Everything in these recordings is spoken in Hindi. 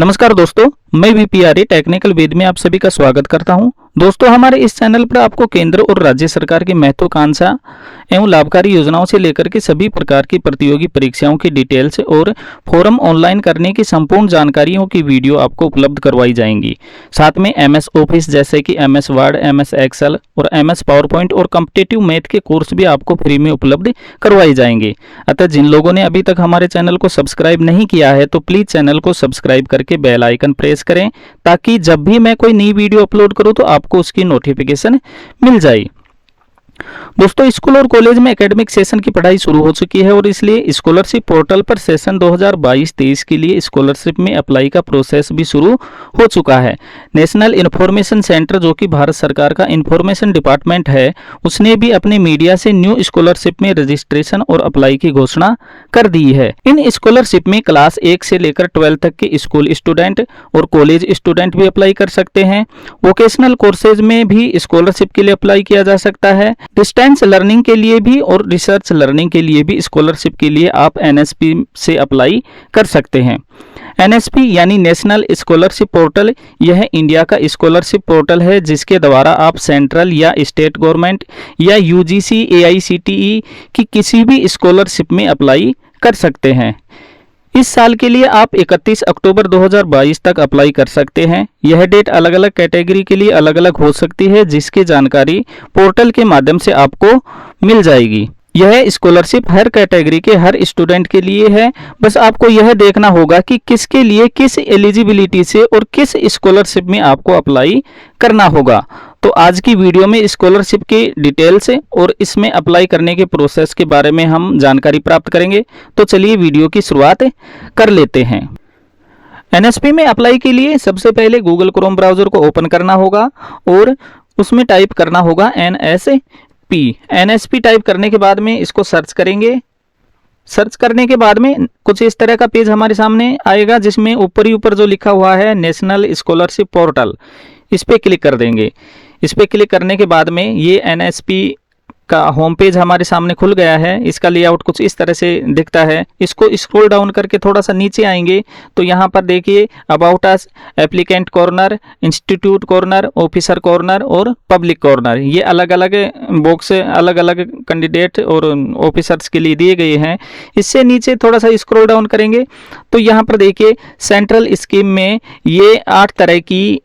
नमस्कार दोस्तों, मैं VPRE टेक्निकल वेद में आप सभी का स्वागत करता हूं। दोस्तों, हमारे इस चैनल पर आपको केंद्र और राज्य सरकार की महत्वाकांक्षा एवं लाभकारी योजनाओं से लेकर के सभी प्रकार की प्रतियोगी परीक्षाओं की डिटेल्स और फॉर्म ऑनलाइन करने की संपूर्ण जानकारियों की वीडियो आपको उपलब्ध करवाई जाएंगी। साथ में MS ऑफिस जैसे कि MS वर्ड, MS एक्सेल और MS पावर पॉइंट और कॉम्पिटिटिव मैथ के कोर्स भी आपको फ्री में उपलब्ध करवाए जाएंगे। अतः जिन लोगों ने अभी तक हमारे चैनल को सब्सक्राइब नहीं किया है तो प्लीज चैनल को सब्सक्राइब करके बेल आइकन प्रेस करें, ताकि जब भी मैं कोई नई वीडियो अपलोड करूं तो आपको उसकी नोटिफिकेशन मिल जाए। दोस्तों, स्कूल और कॉलेज में एकेडमिक सेशन की पढ़ाई शुरू हो चुकी है और इसलिए स्कॉलरशिप पोर्टल पर सेशन 2022-23 के लिए स्कॉलरशिप में अप्लाई का प्रोसेस भी शुरू हो चुका है। नेशनल इन्फॉर्मेशन सेंटर, जो कि भारत सरकार का इंफॉर्मेशन डिपार्टमेंट है, उसने भी अपने मीडिया से न्यू स्कॉलरशिप में रजिस्ट्रेशन और अप्लाई की घोषणा कर दी है। इन स्कॉलरशिप में क्लास 1 से लेकर 12 तक के स्कूल स्टूडेंट और कॉलेज स्टूडेंट भी अप्लाई कर सकते हैं। वोकेशनल कोर्सेज में भी स्कॉलरशिप के लिए अप्लाई किया जा सकता है। डिस्टेंस लर्निंग के लिए भी और रिसर्च लर्निंग के लिए भी स्कॉलरशिप के लिए आप NSP से अप्लाई कर सकते हैं। NSP यानी नेशनल स्कॉलरशिप पोर्टल, यह इंडिया का स्कॉलरशिप पोर्टल है जिसके द्वारा आप सेंट्रल या स्टेट गवर्नमेंट या UGC AICTE की किसी भी स्कॉलरशिप में अप्लाई कर सकते हैं। इस साल के लिए आप 31 अक्टूबर 2022 तक अप्लाई कर सकते हैं। यह डेट अलग अलग कैटेगरी के लिए अलग अलग हो सकती है, जिसकी जानकारी पोर्टल के माध्यम से आपको मिल जाएगी। यह स्कॉलरशिप हर कैटेगरी के हर स्टूडेंट के लिए है। बस आपको यह देखना होगा कि किसके लिए किस एलिजिबिलिटी से और किस स्कॉलरशिप में आपको अप्लाई करना होगा। तो आज की वीडियो में स्कॉलरशिप की डिटेल्स और इसमें अप्लाई करने के प्रोसेस के बारे में हम जानकारी प्राप्त करेंगे। तो चलिए वीडियो की शुरुआत कर लेते हैं। NSP में अप्लाई के लिए सबसे पहले गूगल क्रोम ब्राउजर को ओपन करना होगा और उसमें टाइप करना होगा NSP टाइप करने के बाद में इसको सर्च करेंगे। सर्च करने के बाद में कुछ इस तरह का पेज हमारे सामने आएगा, जिसमें ऊपर ही ऊपर जो लिखा हुआ है नेशनल स्कॉलरशिप पोर्टल, इस पे क्लिक कर देंगे। इस पे क्लिक करने के बाद में ये NSP का होम पेज हमारे सामने खुल गया है। इसका लेआउट कुछ इस तरह से दिखता है। इसको स्क्रॉल डाउन करके थोड़ा सा नीचे आएंगे तो यहाँ पर देखिए about us, applicant corner, institute corner, officer corner और पब्लिक कॉर्नर, ये अलग अलग बॉक्स अलग अलग कैंडिडेट और ऑफिसर्स के लिए दिए गए हैं। इससे नीचे थोड़ा सा स्क्रॉल डाउन करेंगे तो यहाँ पर देखिए सेंट्रल स्कीम में ये 8 तरह की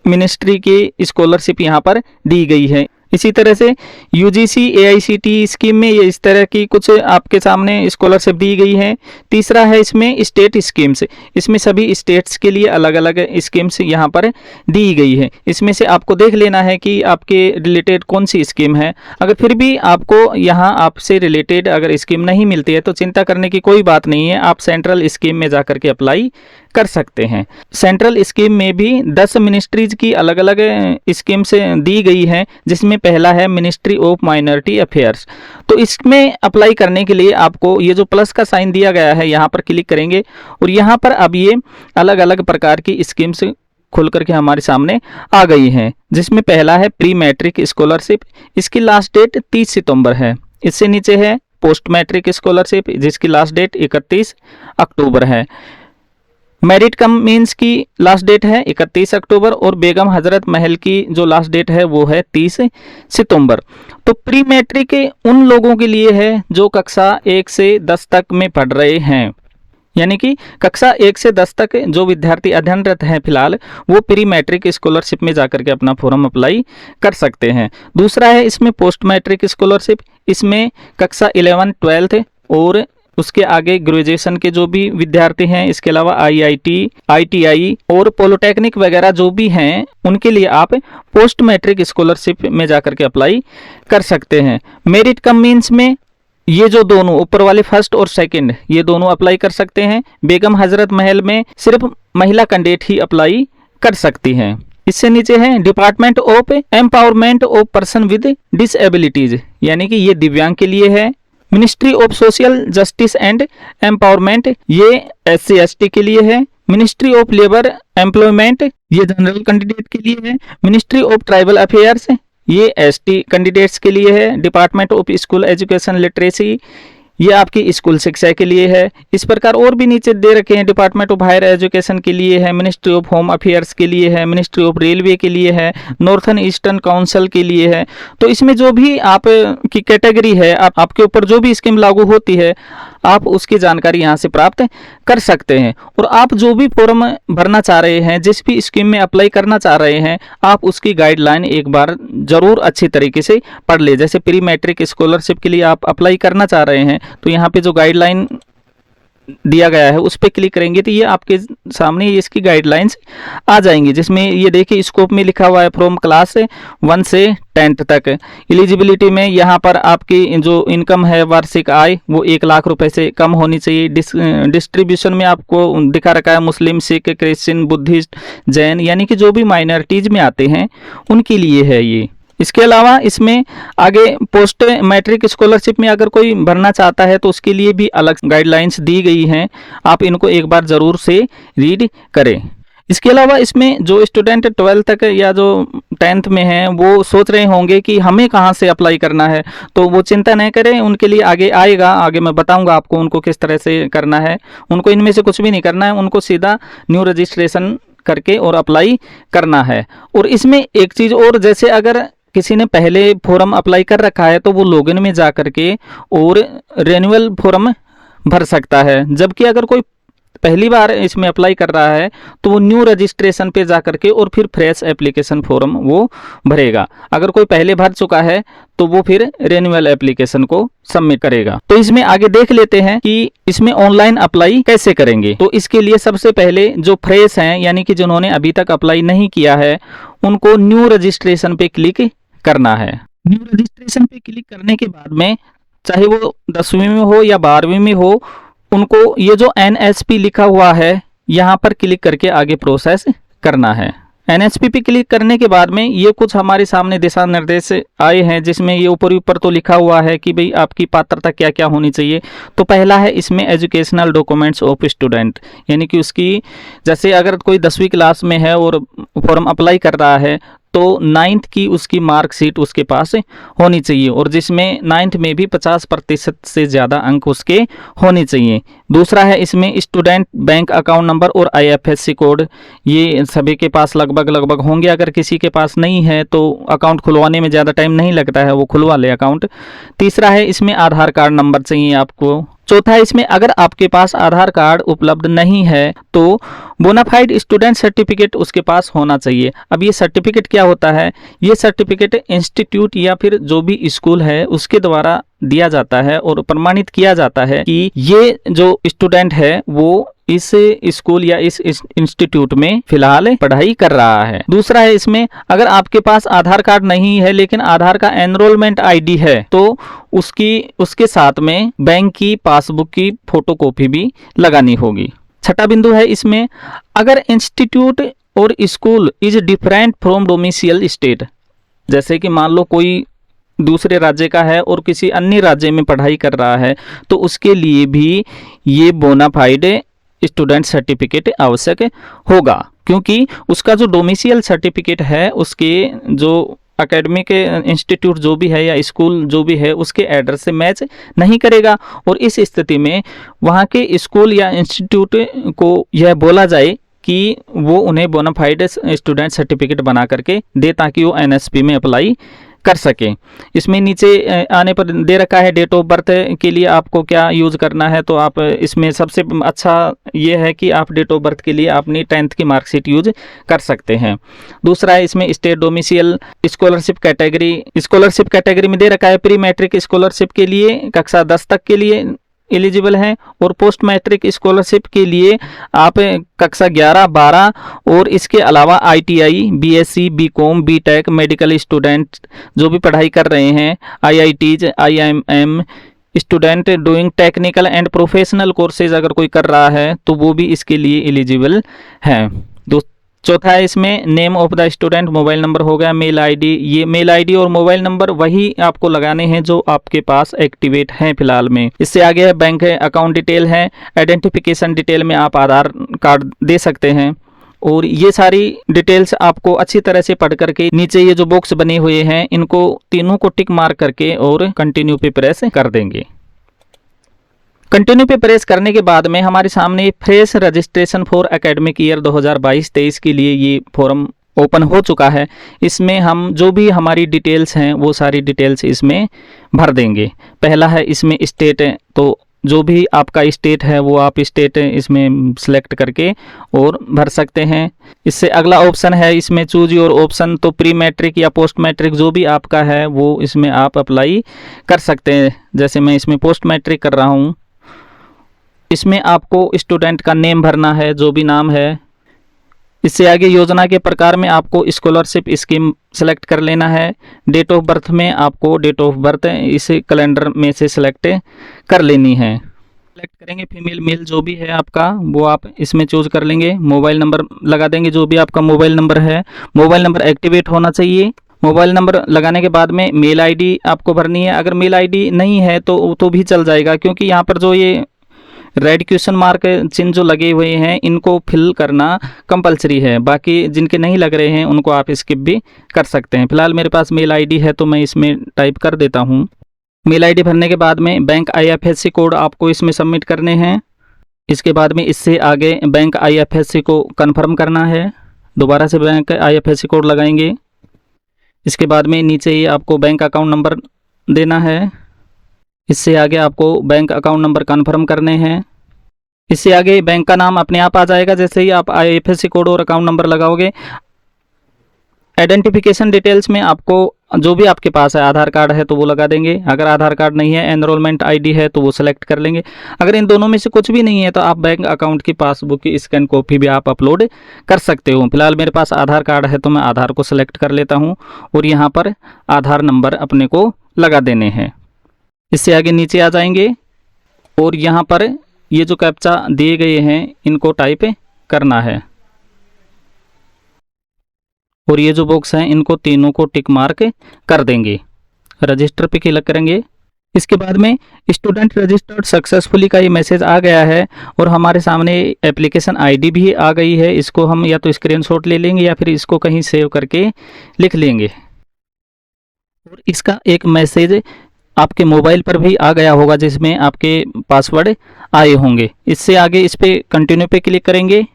मिनिस्ट्री की स्कॉलरशिप यहाँ पर दी गई है। इसी तरह से UGC AICTE स्कीम में ये इस तरह की कुछ आपके सामने स्कॉलरशिप दी गई है। तीसरा है इसमें स्टेट स्कीम्स, इसमें सभी स्टेट्स के लिए अलग अलग स्कीम्स यहाँ पर दी गई है। इसमें से आपको देख लेना है कि आपके रिलेटेड कौन सी स्कीम है। अगर फिर भी आपको यहाँ आपसे रिलेटेड अगर स्कीम नहीं मिलती है तो चिंता करने की कोई बात नहीं है, आप सेंट्रल स्कीम में जाकर के अप्लाई कर सकते हैं। सेंट्रल स्कीम में भी 10 मिनिस्ट्रीज की अलग अलग स्कीम्स दी गई है, जिसमें पहला है मिनिस्ट्री ऑफ माइनॉरिटी अफेयर्स। तो इसमें अप्लाई करने के लिए आपको ये जो प्लस का साइन दिया गया है यहाँ पर क्लिक करेंगे और यहाँ पर अब ये अलग अलग प्रकार की स्कीम्स खुल करके हमारे सामने आ गई हैं, जिसमें पहला है प्री मैट्रिक स्कॉलरशिप, इसकी लास्ट डेट 30 सितंबर है। इससे नीचे है पोस्ट मैट्रिक स्कॉलरशिप, जिसकी लास्ट डेट 31 अक्टूबर है। मेरिट कम मीन्स की लास्ट डेट है 31 अक्टूबर और बेगम हजरत महल की जो लास्ट डेट है वो है 30 सितंबर। तो प्री मैट्रिक उन लोगों के लिए है जो कक्षा 1 से 10 तक में पढ़ रहे हैं, यानी कि कक्षा 1 से 10 तक जो विद्यार्थी अध्ययनरत हैं फिलहाल, वो प्री मैट्रिक स्कॉलरशिप में जाकर के अपना फॉर्म अप्लाई कर सकते हैं। दूसरा है इसमें पोस्ट मैट्रिक स्कॉलरशिप, इसमें कक्षा 11, 12 और उसके आगे ग्रेजुएशन के जो भी विद्यार्थी हैं, इसके अलावा IIT, ITI और पॉलिटेक्निक वगैरह जो भी हैं, उनके लिए आप पोस्ट मैट्रिक स्कॉलरशिप में जाकर के अप्लाई कर सकते हैं। मेरिट कम मीन्स में ये जो दोनों ऊपर वाले फर्स्ट और सेकंड, ये दोनों अप्लाई कर सकते हैं। बेगम हजरत महल में सिर्फ महिला कैंडिडेट ही अप्लाई कर सकती हैं। इससे नीचे है department of empowerment of person with डिसएबिलिटीज, यानी कि ये दिव्यांग के लिए है। Ministry of social justice and empowerment, ये SC ST के लिए है। मिनिस्ट्री ऑफ लेबर एम्प्लॉयमेंट, ये जनरल कैंडिडेट के लिए है। मिनिस्ट्री ऑफ ट्राइबल अफेयर्स, ये ST कैंडिडेट्स के लिए है। Department of school education literacy, ये आपकी स्कूल शिक्षा के लिए है। इस प्रकार और भी नीचे दे रखे हैं, डिपार्टमेंट ऑफ हायर एजुकेशन के लिए है, मिनिस्ट्री ऑफ होम अफेयर्स के लिए है, मिनिस्ट्री ऑफ रेलवे के लिए है, नॉर्थन ईस्टर्न काउंसिल के लिए है। तो इसमें जो भी आप की कैटेगरी है, आपके ऊपर जो भी स्कीम लागू होती है, आप उसकी जानकारी यहाँ से प्राप्त कर सकते हैं। और आप जो भी फॉर्म भरना चाह रहे हैं, जिस भी स्कीम में अप्लाई करना चाह रहे हैं, आप उसकी गाइडलाइन एक बार जरूर अच्छी तरीके से पढ़ ले। जैसे प्री मैट्रिक स्कॉलरशिप के लिए आप अप्लाई करना चाह रहे हैं, तो यहाँ पे जो गाइडलाइन दिया गया है उस पर क्लिक करेंगे तो ये आपके सामने इसकी गाइडलाइंस आ जाएंगी, जिसमें ये देखिए स्कोप में लिखा हुआ है फ्रॉम क्लास 1 से 10th तक। एलिजिबिलिटी में यहाँ पर आपकी जो इनकम है, वार्षिक आय, वो 1 लाख रुपए से कम होनी चाहिए। डिस्ट्रीब्यूशन में आपको दिखा रखा है मुस्लिम, सिख, क्रिश्चियन, बुद्धिस्ट, जैन, यानी कि जो भी माइनॉरिटीज में आते हैं उनके लिए है ये। इसके अलावा इसमें आगे पोस्ट मैट्रिक स्कॉलरशिप में अगर कोई भरना चाहता है तो उसके लिए भी अलग गाइडलाइंस दी गई हैं, आप इनको एक बार ज़रूर से रीड करें। इसके अलावा इसमें जो स्टूडेंट 12th तक या जो 10th में हैं वो सोच रहे होंगे कि हमें कहाँ से अप्लाई करना है, तो वो चिंता नहीं करें, उनके लिए आगे आएगा, आगे मैं बताऊंगा आपको उनको किस तरह से करना है। उनको इनमें से कुछ भी नहीं करना है, उनको सीधा न्यू रजिस्ट्रेशन करके और अप्लाई करना है। और इसमें एक चीज़ और, जैसे अगर किसी ने पहले फॉर्म अप्लाई कर रखा है तो वो लॉगिन में जा करके और रिन्यूअल फॉर्म भर सकता है, जबकि अगर कोई पहली बार इसमें अप्लाई कर रहा है तो वो न्यू रजिस्ट्रेशन पे जा करके और फिर फ्रेश एप्लीकेशन फॉर्म वो भरेगा। अगर कोई पहले भर चुका है तो वो फिर रिन्यूअल एप्लीकेशन को सबमिट करेगा। तो इसमें आगे देख लेते हैं कि इसमें ऑनलाइन अप्लाई कैसे करेंगे। तो इसके लिए सबसे पहले जो फ्रेश हैं, यानी कि जिन्होंने अभी तक अप्लाई नहीं किया है, उनको न्यू रजिस्ट्रेशन पे क्लिक करना है। न्यू रजिस्ट्रेशन पे क्लिक करने के बाद में, चाहे वो 10वीं में हो या 12वीं में हो, उनको ये जो NSP लिखा हुआ है यहाँ पर क्लिक करके आगे प्रोसेस करना है। NSP पे क्लिक करने के बाद में ये कुछ हमारे सामने दिशा निर्देश आए हैं, जिसमें ये ऊपर ऊपर तो लिखा हुआ है कि भाई आपकी पात्रता क्या क्या होनी चाहिए। तो पहला है इसमें एजुकेशनल डॉक्यूमेंट्स ऑफ स्टूडेंट, यानी कि उसकी, जैसे अगर कोई 10वीं क्लास में है और फॉर्म अप्लाई कर रहा है तो 9th की उसकी मार्कशीट उसके पास होनी चाहिए, और जिसमें 9th में भी 50% से ज़्यादा अंक उसके होने चाहिए। दूसरा है इसमें स्टूडेंट बैंक अकाउंट नंबर और IFSC कोड, ये सभी के पास लगभग होंगे। अगर किसी के पास नहीं है तो अकाउंट खुलवाने में ज़्यादा टाइम नहीं लगता है, वो खुलवा ले अकाउंट। तीसरा है इसमें आधार कार्ड नंबर चाहिए आपको। चौथा है इसमें अगर आपके पास आधार कार्ड उपलब्ध नहीं है तो बोनाफाइड स्टूडेंट सर्टिफिकेट उसके पास होना चाहिए। अब ये सर्टिफिकेट क्या होता है? ये सर्टिफिकेट इंस्टीट्यूट या फिर जो भी स्कूल है उसके द्वारा दिया जाता है और प्रमाणित किया जाता है कि ये जो स्टूडेंट है वो इस स्कूल या इस इंस्टीट्यूट में फिलहाल पढ़ाई कर रहा है। दूसरा है इसमें अगर आपके पास आधार कार्ड नहीं है लेकिन आधार का एनरोलमेंट ID है तो उसके साथ में बैंक की पासबुक की फोटोकॉपी भी लगानी होगी। छठा बिंदु है इसमें अगर इंस्टीट्यूट और school is different from domicile state, जैसे कि मान लो कोई दूसरे राज्य का है और किसी अन्य राज्य में पढ़ाई कर रहा है तो उसके लिए भी ये बोनाफाइड स्टूडेंट सर्टिफिकेट आवश्यक होगा, क्योंकि उसका जो डोमिसाइल सर्टिफिकेट है उसके जो एकेडमिक इंस्टीट्यूट जो भी है या स्कूल जो भी है उसके एड्रेस से मैच नहीं करेगा। और इस स्थिति में वहाँ के स्कूल या इंस्टीट्यूट को यह बोला जाए कि वो उन्हें बोनाफाइड स्टूडेंट सर्टिफिकेट बना करके दे ताकि वो NSP में अप्लाई कर सके। इसमें नीचे आने पर दे रखा है डेट ऑफ बर्थ के लिए आपको क्या यूज़ करना है, तो आप इसमें सबसे अच्छा ये है कि आप डेट ऑफ बर्थ के लिए अपनी 10th की मार्कशीट यूज कर सकते हैं। दूसरा है इसमें स्टेट डोमिसाइल स्कॉलरशिप कैटेगरी में दे रखा है प्री मैट्रिक स्कॉलरशिप के लिए कक्षा 10 तक के लिए एलिजिबल हैं और पोस्ट मैट्रिक स्कॉलरशिप के लिए आप कक्षा 11, 12 और इसके अलावा ITI, BSc, BCom, BTech medical student जो भी पढ़ाई कर रहे हैं, IITs, IIM student doing technical and professional courses अगर कोई कर रहा है तो वो भी इसके लिए एलिजिबल हैं। चौथा है इसमें name of the student, mobile number हो गया, मेल ID, ये मेल ID और मोबाइल नंबर वही आपको लगाने हैं जो आपके पास एक्टिवेट हैं फिलहाल में। इससे आगे है बैंक अकाउंट डिटेल है, आइडेंटिफिकेशन डिटेल में आप आधार कार्ड दे सकते हैं और ये सारी डिटेल्स आपको अच्छी तरह से पढ़ करके नीचे ये जो बॉक्स बने हुए हैं इनको तीनों को टिक मार्क करके और कंटिन्यू पे प्रेस कर देंगे। कंटिन्यू पे प्रेस करने के बाद में हमारे सामने fresh registration for academic year 2022-23 के लिए ये फॉर्म ओपन हो चुका है। इसमें हम जो भी हमारी डिटेल्स हैं वो सारी डिटेल्स इसमें भर देंगे। पहला है इसमें स्टेट है, तो जो भी आपका स्टेट है वो आप स्टेट इसमें सेलेक्ट करके और भर सकते हैं। इससे अगला ऑप्शन है इसमें चूज योर ऑप्शन, तो प्री मैट्रिक या पोस्ट मैट्रिक जो भी आपका है वो इसमें आप अप्लाई कर सकते हैं। जैसे मैं इसमें पोस्ट मैट्रिक कर रहा हूँ। इसमें आपको स्टूडेंट का नेम भरना है, जो भी नाम है। इससे आगे योजना के प्रकार में आपको स्कॉलरशिप स्कीम सेलेक्ट कर लेना है। डेट ऑफ बर्थ में आपको डेट ऑफ बर्थ इस कैलेंडर में से सेलेक्ट कर लेनी है। सेलेक्ट करेंगे फीमेल मेल जो भी है आपका वो आप इसमें चूज कर लेंगे। मोबाइल नंबर लगा देंगे, जो भी आपका मोबाइल नंबर है। मोबाइल नंबर एक्टिवेट होना चाहिए। मोबाइल नंबर लगाने के बाद में मेल आईडी आपको भरनी है। अगर मेल आईडी नहीं है तो भी चल जाएगा, क्योंकि यहाँ पर जो ये रेड क्वेश्चन मार्क चिन्ह जो लगे हुए हैं इनको फिल करना कंपलसरी है। बाकी जिनके नहीं लग रहे हैं उनको आप स्किप भी कर सकते हैं। फिलहाल मेरे पास मेल आईडी है तो मैं इसमें टाइप कर देता हूं। मेल आईडी भरने के बाद में बैंक आईएफएससी कोड आपको इसमें सबमिट करने हैं। इसके बाद में इससे आगे बैंक आईएफएससी को कन्फर्म करना है। दोबारा से बैंक आईएफएससी कोड लगाएंगे। इसके बाद में नीचे ही आपको बैंक अकाउंट नंबर देना है। इससे आगे आपको बैंक अकाउंट नंबर कन्फर्म करने हैं। इससे आगे बैंक का नाम अपने आप आ जाएगा जैसे ही आप आईएफएससी कोड और अकाउंट नंबर लगाओगे। आइडेंटिफिकेशन डिटेल्स में आपको जो भी आपके पास है, आधार कार्ड है तो वो लगा देंगे। अगर आधार कार्ड नहीं है, एनरोलमेंट आईडी है तो वो सेलेक्ट कर लेंगे। अगर इन दोनों में से कुछ भी नहीं है तो आप बैंक अकाउंट की पासबुक की स्कैन कॉपी भी आप अपलोड कर सकते हो। फिलहाल मेरे पास आधार कार्ड है तो मैं आधार को सेलेक्ट कर लेता हूँ और यहाँ पर आधार नंबर अपने को लगा देने हैं। इससे आगे नीचे आ जाएंगे और यहाँ पर ये जो कैप्चा दिए गए हैं इनको टाइप करना है और ये जो बॉक्स हैं इनको तीनों को टिक मार्क कर देंगे। रजिस्टर पे क्लिक करेंगे। इसके बाद में स्टूडेंट रजिस्टर्ड सक्सेसफुली का ये मैसेज आ गया है और हमारे सामने एप्लीकेशन आईडी भी आ गई है। इसको हम या तो स्क्रीनशॉट ले लेंगे या फिर इसको कहीं सेव करके लिख लेंगे और इसका एक मैसेज आपके मोबाइल पर भी आ गया होगा जिसमें आपके पासवर्ड आए होंगे। इससे आगे इस पे कंटिन्यू पे क्लिक करेंगे।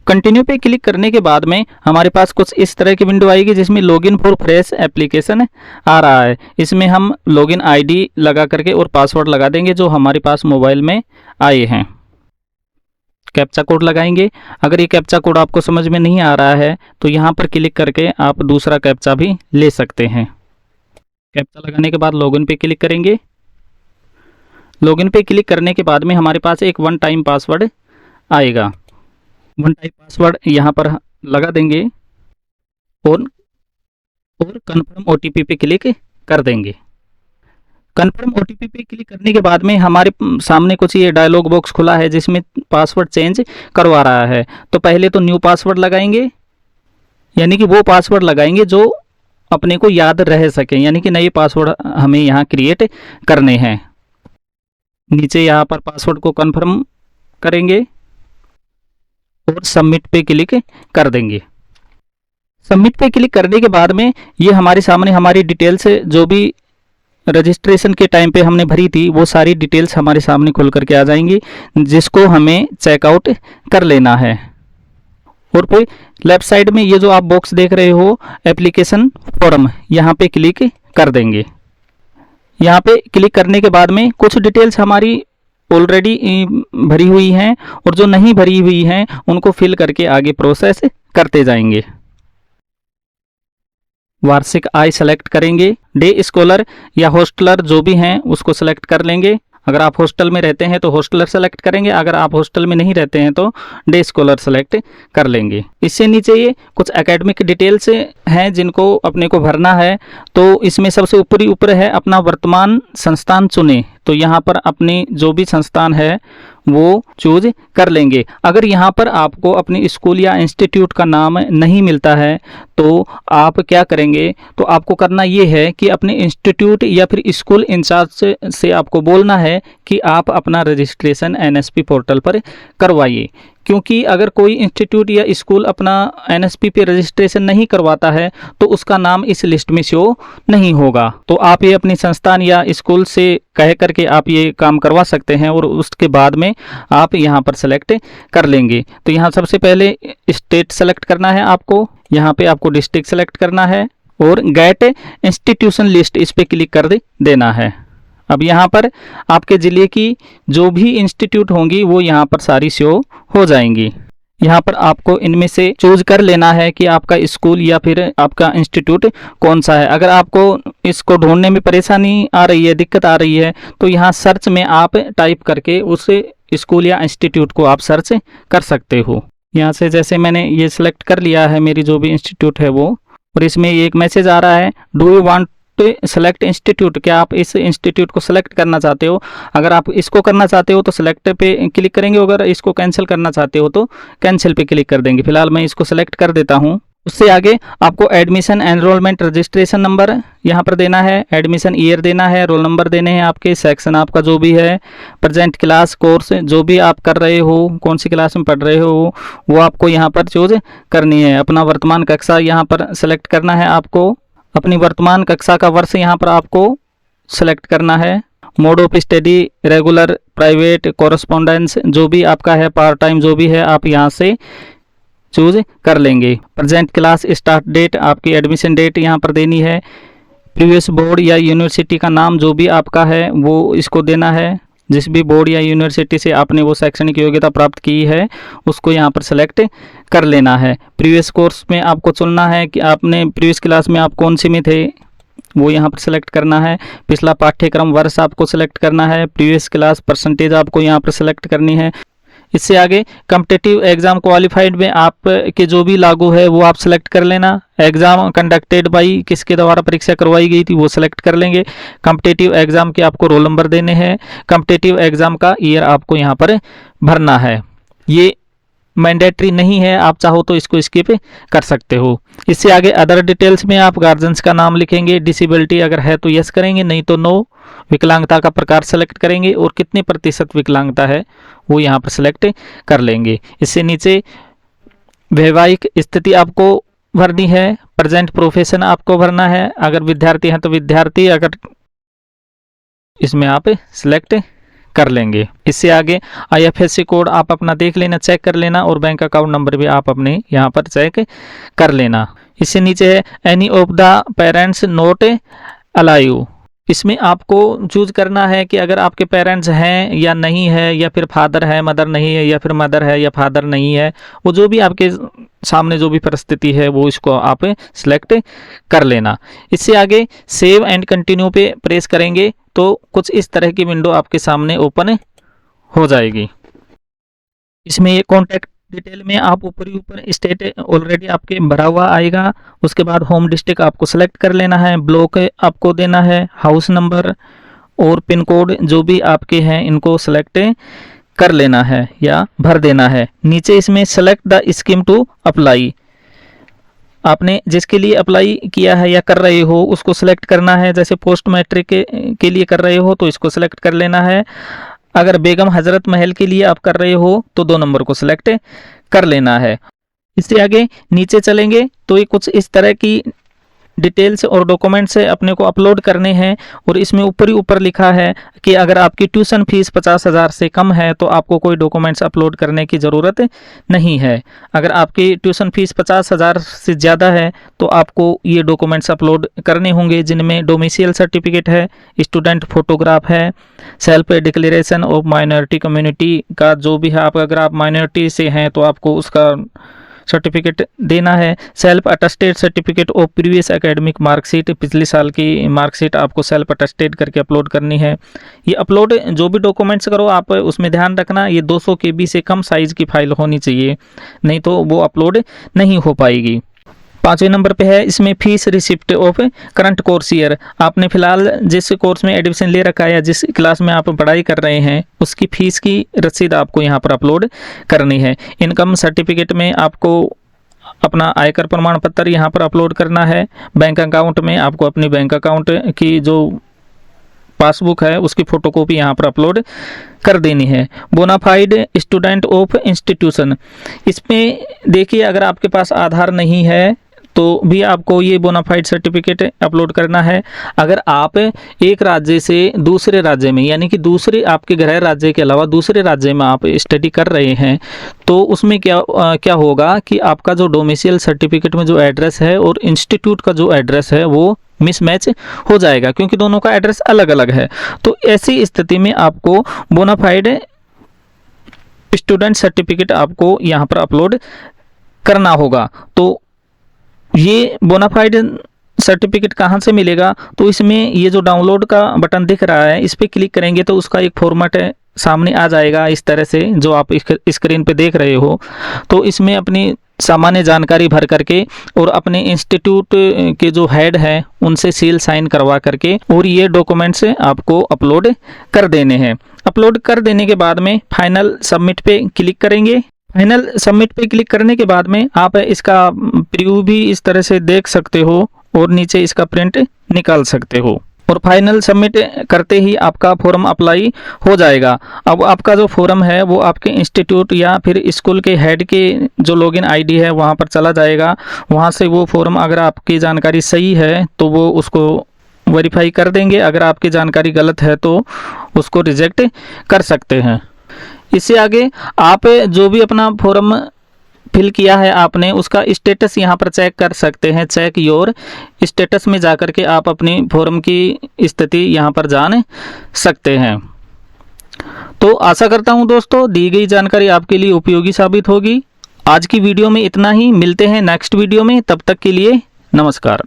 कंटिन्यू पे क्लिक करने के बाद में हमारे पास कुछ इस तरह की विंडो आएगी जिसमें लॉगिन फॉर फ्रेश एप्लीकेशन आ रहा है। इसमें हम लॉगिन आईडी लगा करके और पासवर्ड लगा देंगे जो हमारे पास मोबाइल में आए हैं। कैप्चा कोड लगाएंगे। अगर ये कैप्चा कोड आपको समझ में नहीं आ रहा है तो यहाँ पर क्लिक करके आप दूसरा कैप्चा भी ले सकते हैं। कैप्चा लगाने के बाद लॉगिन पे क्लिक करेंगे। लॉगिन पे क्लिक करने के बाद में हमारे पास एक वन टाइम पासवर्ड आएगा। वन टाइम पासवर्ड यहाँ पर लगा देंगे और कन्फर्म ओटीपी पे क्लिक कर देंगे। कन्फर्म ओटीपी पे क्लिक करने के बाद में हमारे सामने कुछ ये डायलॉग बॉक्स खुला है जिसमें पासवर्ड चेंज करवा रहा है। तो पहले तो न्यू पासवर्ड लगाएंगे, यानी कि वो पासवर्ड लगाएंगे जो अपने को याद रह सके, यानी कि नए पासवर्ड हमें यहाँ क्रिएट करने हैं। नीचे यहाँ पर पासवर्ड को कंफर्म करेंगे और सबमिट पे क्लिक कर देंगे। सबमिट पे क्लिक करने के बाद में ये हमारे सामने हमारी डिटेल्स जो भी रजिस्ट्रेशन के टाइम पे हमने भरी थी वो सारी डिटेल्स हमारे सामने खुल करके आ जाएंगी, जिसको हमें चेकआउट कर लेना है। और फिर लेफ्ट साइड में ये जो आप बॉक्स देख रहे हो एप्लीकेशन फॉर्म, यहाँ पे क्लिक कर देंगे। यहाँ पे क्लिक करने के बाद में कुछ डिटेल्स हमारी ऑलरेडी भरी हुई हैं और जो नहीं भरी हुई हैं उनको फिल करके आगे प्रोसेस करते जाएंगे। वार्षिक आय सेलेक्ट करेंगे। डे स्कॉलर या हॉस्टलर जो भी हैं उसको सेलेक्ट कर लेंगे। अगर आप हॉस्टल में रहते हैं तो हॉस्टलर सेलेक्ट करेंगे, अगर आप हॉस्टल में नहीं रहते हैं तो डे स्कॉलर सेलेक्ट कर लेंगे। इससे नीचे ये कुछ एकेडमिक डिटेल्स हैं जिनको अपने को भरना है। तो इसमें सबसे ऊपर है अपना वर्तमान संस्थान चुने, तो यहाँ पर अपनी जो भी संस्थान है वो चूज कर लेंगे। अगर यहाँ पर आपको अपने स्कूल या इंस्टीट्यूट का नाम नहीं मिलता है तो आप क्या करेंगे, तो आपको करना ये है कि अपने इंस्टीट्यूट या फिर स्कूल इंचार्ज से आपको बोलना है कि आप अपना रजिस्ट्रेशन एनएसपी पोर्टल पर करवाइए। क्योंकि अगर कोई इंस्टीट्यूट या स्कूल अपना एनएसपी पे रजिस्ट्रेशन नहीं करवाता है तो उसका नाम इस लिस्ट में शो नहीं होगा। तो आप ये अपनी संस्थान या स्कूल से कह करके आप ये काम करवा सकते हैं और उसके बाद में आप यहाँ पर सेलेक्ट कर लेंगे। तो यहाँ सबसे पहले स्टेट सेलेक्ट करना है आपको, यहाँ पे आपको डिस्ट्रिक्ट सेलेक्ट करना है और गेट इंस्टीट्यूशन लिस्ट इस पर क्लिक कर देना है। अब यहाँ पर आपके ज़िले की जो भी इंस्टीट्यूट होंगी वो यहाँ पर सारी शो हो जाएंगी। यहाँ पर आपको इनमें से चूज कर लेना है कि आपका स्कूल या फिर आपका इंस्टीट्यूट कौन सा है। अगर आपको इसको ढूंढने में परेशानी आ रही है, दिक्कत आ रही है, तो यहाँ सर्च में आप टाइप करके उस स्कूल या इंस्टीट्यूट को आप सर्च कर सकते हो। यहाँ से जैसे मैंने ये सिलेक्ट कर लिया है मेरी जो भी इंस्टीट्यूट है वो, और इसमें एक मैसेज आ रहा है, do you want select institute, क्या आप इस इंस्टीट्यूट को सेलेक्ट करना चाहते हो। अगर आप इसको करना चाहते हो तो सेलेक्ट पे क्लिक करेंगे, अगर इसको कैंसिल करना चाहते हो तो कैंसिल पे क्लिक कर देंगे। फिलहाल मैं इसको सेलेक्ट कर देता हूँ। उससे आगे आपको एडमिशन एनरोलमेंट रजिस्ट्रेशन नंबर यहाँ पर देना है, एडमिशन ईयर देना है, रोल नंबर देने हैं आपके, सेक्शन आपका जो भी है, प्रेजेंट क्लास कोर्स जो भी आप कर रहे हो, कौन सी क्लास में पढ़ रहे हो वो आपको यहाँ पर चूज करनी है। अपना वर्तमान कक्षा यहाँ पर सेलेक्ट करना है आपको, अपनी वर्तमान कक्षा का वर्ष यहाँ पर आपको सेलेक्ट करना है। Mode of study regular, private, correspondence जो भी आपका है, पार्ट टाइम जो भी है आप यहाँ से चूज कर लेंगे। प्रेजेंट क्लास स्टार्ट डेट, आपकी एडमिशन डेट यहाँ पर देनी है। प्रीवियस बोर्ड या यूनिवर्सिटी का नाम जो भी आपका है वो इसको देना है। जिस भी बोर्ड या यूनिवर्सिटी से आपने वो शैक्षणिक योग्यता प्राप्त की है उसको यहाँ पर सेलेक्ट कर लेना है। प्रीवियस कोर्स में आपको चुनना है कि आपने प्रीवियस क्लास में आप कौन सी में थे वो यहाँ पर सेलेक्ट करना है। पिछला पाठ्यक्रम वर्ष आपको सेलेक्ट करना है। प्रीवियस क्लास परसेंटेज आपको यहाँ पर सेलेक्ट करनी है। इससे आगे कॉम्पिटिटिव एग्जाम क्वालिफाइड में आप के जो भी लागू है वो आप सेलेक्ट कर लेना। एग्जाम कंडक्टेड बाई, किसके द्वारा परीक्षा करवाई गई थी वो सेलेक्ट कर लेंगे। कॉम्पिटिटिव एग्जाम के आपको रोल नंबर देने हैं। कॉम्पिटिटिव एग्जाम का ईयर आपको यहाँ पर भरना है। ये मैंडेटरी नहीं है, आप चाहो तो इसको स्किप कर सकते हो। इससे आगे अदर डिटेल्स में आप गार्जियंस का नाम लिखेंगे। डिसेबिलिटी अगर है तो यस करेंगे, नहीं तो नो। विकलांगता का प्रकार सेलेक्ट करेंगे और कितने प्रतिशत विकलांगता है वो यहाँ पर सेलेक्ट कर लेंगे। इससे नीचे वैवाहिक स्थिति आपको भरनी है। प्रेजेंट प्रोफेशन आपको भरना है, अगर विद्यार्थी हैं तो विद्यार्थी, अगर इसमें आप सिलेक्ट कर लेंगे। इससे आगे IFSC कोड आप अपना देख लेना, चेक कर लेना, और बैंक अकाउंट नंबर भी आप अपने यहाँ पर चेक कर लेना। इससे नीचे है any of the parents not alive. इसमें आपको चूज करना है कि अगर आपके पेरेंट्स हैं या नहीं है, या फिर फादर है मदर नहीं है, या फिर मदर है या फादर नहीं है, वो जो भी आपके सामने जो भी परिस्थिति है वो इसको आप सिलेक्ट कर लेना। इससे आगे सेव एंड कंटिन्यू पे प्रेस करेंगे तो कुछ इस तरह की विंडो आपके सामने ओपन हो जाएगी। इसमें ये कॉन्टैक्ट डिटेल में आप ऊपर ही ऊपर स्टेट ऑलरेडी आपके भरा हुआ आएगा। उसके बाद होम डिस्ट्रिक्ट आपको सेलेक्ट कर लेना है, ब्लॉक आपको देना है, हाउस नंबर और पिन कोड जो भी आपके हैं इनको सेलेक्ट कर लेना है या भर देना है। नीचे इसमें select the scheme to apply, आपने जिसके लिए अप्लाई किया है या कर रहे हो उसको सिलेक्ट करना है। जैसे पोस्ट मैट्रिक के लिए कर रहे हो तो इसको सिलेक्ट कर लेना है। अगर बेगम हजरत महल के लिए आप कर रहे हो तो 2 नंबर को सिलेक्ट कर लेना है। इससे आगे नीचे चलेंगे तो ये कुछ इस तरह की डिटेल्स और डॉक्यूमेंट्स अपने को अपलोड करने हैं। और इसमें ऊपर ही ऊपर लिखा है कि अगर आपकी ट्यूशन फीस 50,000 से कम है तो आपको कोई डॉक्यूमेंट्स अपलोड करने की ज़रूरत नहीं है। अगर आपकी ट्यूशन फीस 50,000 से ज़्यादा है तो आपको ये डॉक्यूमेंट्स अपलोड करने होंगे, जिनमें डोमिसाइल सर्टिफिकेट है, स्टूडेंट फोटोग्राफ है, self declaration of minority community का जो भी है, आप अगर आप माइनॉरिटी से हैं तो आपको उसका सर्टिफिकेट देना है। Self attested certificate of previous academic marksheet, पिछले साल की मार्कशीट आपको सेल्फ अटेस्टेड करके अपलोड करनी है। ये अपलोड जो भी डॉक्यूमेंट्स करो आप उसमें ध्यान रखना ये 200 KB से कम साइज़ की फाइल होनी चाहिए, नहीं तो वो अपलोड नहीं हो पाएगी। 5वें नंबर पे है इसमें fees receipt of current course year, आपने फिलहाल जिस कोर्स में एडमिशन ले रखा है या जिस क्लास में आप पढ़ाई कर रहे हैं उसकी फ़ीस की रसीद आपको यहाँ पर अपलोड करनी है। इनकम सर्टिफिकेट में आपको अपना आयकर प्रमाण पत्र यहाँ पर अपलोड करना है। बैंक अकाउंट में आपको अपनी बैंक अकाउंट की जो पासबुक है उसकी फोटोकॉपी यहाँ पर अपलोड कर देनी है। बोनाफाइड स्टूडेंट ऑफ इंस्टीट्यूशन, इसमें देखिए अगर आपके पास आधार नहीं है तो भी आपको ये बोनाफाइड सर्टिफिकेट अपलोड करना है। अगर आप एक राज्य से दूसरे राज्य में, यानी कि दूसरे आपके गृह राज्य के अलावा दूसरे राज्य में आप स्टडी कर रहे हैं, तो उसमें क्या होगा कि आपका जो डोमिसाइल सर्टिफिकेट में जो एड्रेस है और इंस्टीट्यूट का जो एड्रेस है वो मिसमैच हो जाएगा, क्योंकि दोनों का एड्रेस अलग अलग है। तो ऐसी स्थिति में आपको बोनाफाइड स्टूडेंट सर्टिफिकेट आपको यहाँ पर अपलोड करना होगा। तो ये बोनाफाइड सर्टिफिकेट कहाँ से मिलेगा, तो इसमें ये जो डाउनलोड का बटन दिख रहा है इस पर क्लिक करेंगे तो उसका एक फॉर्मेट सामने आ जाएगा इस तरह से जो आप स्क्रीन पे देख रहे हो। तो इसमें अपनी सामान्य जानकारी भर करके और अपने इंस्टीट्यूट के जो हेड है उनसे सील साइन करवा करके और ये डॉक्यूमेंट्स आपको अपलोड कर देने हैं। अपलोड कर देने के बाद में फाइनल सबमिट पे क्लिक करेंगे। फाइनल सबमिट पे क्लिक करने के बाद में आप इसका प्रीव्यू भी इस तरह से देख सकते हो और नीचे इसका प्रिंट निकाल सकते हो। और फाइनल सबमिट करते ही आपका फॉर्म अप्लाई हो जाएगा। अब आपका जो फॉर्म है वो आपके इंस्टीट्यूट या फिर स्कूल के हेड के जो लॉगिन आईडी है वहाँ पर चला जाएगा। वहाँ से वो फॉर्म अगर आपकी जानकारी सही है तो वो उसको वेरीफाई कर देंगे, अगर आपकी जानकारी गलत है तो उसको रिजेक्ट कर सकते हैं। इससे आगे आप जो भी अपना फॉर्म फिल किया है आपने उसका स्टेटस यहाँ पर चेक कर सकते हैं। चेक योर स्टेटस में जाकर के आप अपनी फॉर्म की स्थिति यहाँ पर जान सकते हैं। तो आशा करता हूँ दोस्तों दी गई जानकारी आपके लिए उपयोगी साबित होगी। आज की वीडियो में इतना ही, मिलते हैं नेक्स्ट वीडियो में, तब तक के लिए नमस्कार।